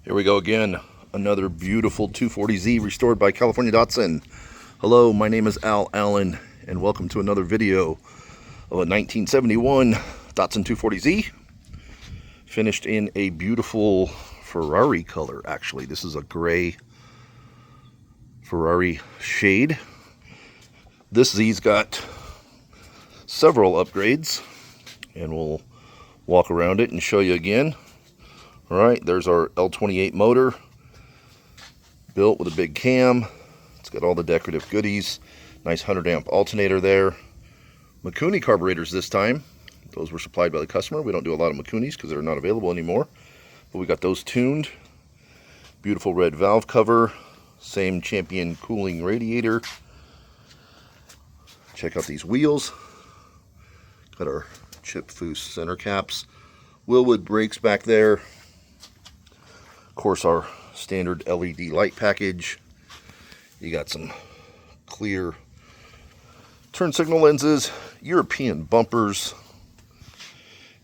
Here we go again. Another beautiful 240Z restored by California Datsun. Hello, my name is Al Allen, and welcome to another video of a 1971 Datsun 240Z. Finished in a beautiful Ferrari color, actually. This is a gray Ferrari shade. This Z's got several upgrades, and we'll walk around it and show you again. All right, there's our L28 motor, built with a big cam. It's got all the decorative goodies. Nice 100 amp alternator there. Mikuni carburetors this time. Those were supplied by the customer. We don't do a lot of Mikunis because they're not available anymore. But we got those tuned. Beautiful red valve cover. Same Champion cooling radiator. Check out these wheels. Got our chip foose center caps. Willwood brakes back there. Of course, our standard LED light package. You got some clear turn signal lenses, European bumpers.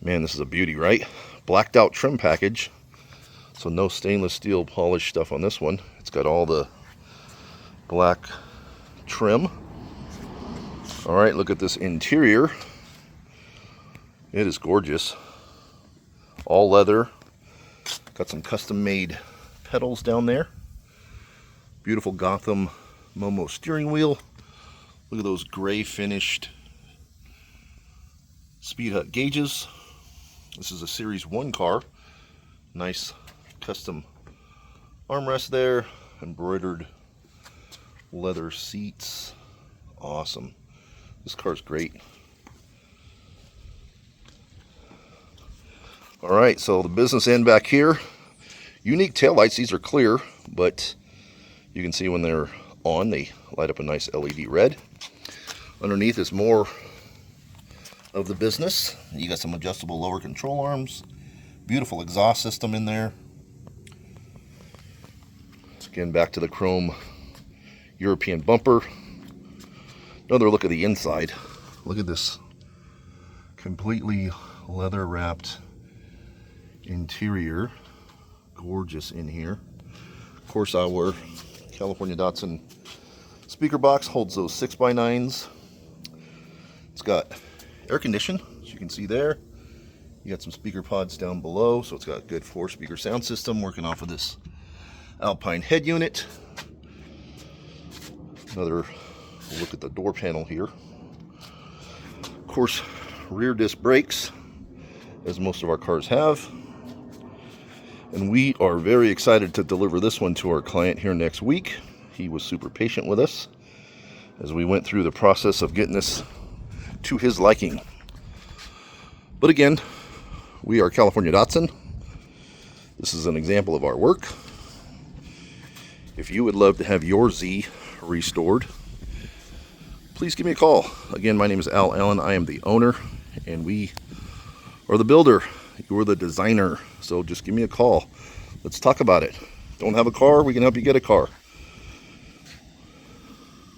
Man, this is a beauty, right? Blacked out trim package. So no stainless steel polished stuff on this one. It's got all the black trim. All right, look at this interior. It is gorgeous. All leather. Got some custom made pedals down there. Beautiful Gotham Momo steering wheel. Look at those gray finished speed hut gauges. This is a Series 1 car. Nice custom armrest there. Embroidered leather seats. Awesome. This car's great. All right, so the business end back here. Unique taillights. These are clear, but you can see when they're on, they light up a nice LED red. Underneath is more of the business. You got some adjustable lower control arms. Beautiful exhaust system in there. Let's again back to the chrome European bumper. Another look at the inside. Look at this completely leather wrapped interior. Gorgeous in here. Of course, our California Datsun speaker box holds those 6x9s. It's got air condition, as you can see there. You got some speaker pods down below, so it's got a good 4-speaker sound system working off of this Alpine head unit. Another look at the door panel here. Of course, rear disc brakes, as most of our cars have. And we are very excited to deliver this one to our client here next week. He was super patient with us as we went through the process of getting this to his liking. But again, we are California Datsun. This is an example of our work. If you would love to have your Z restored, please give me a call. Again, my name is Al Allen. I am the owner, and we are the builder. You're the designer. So just give me a call. Let's talk about it. Don't have a car? We can help you get a car.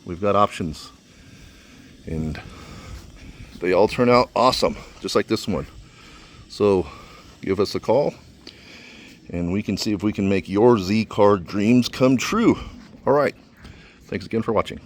We've got options. And they all turn out awesome, just like this one. So give us a call, and we can see if we can make your Z car dreams come true. All right. Thanks again for watching.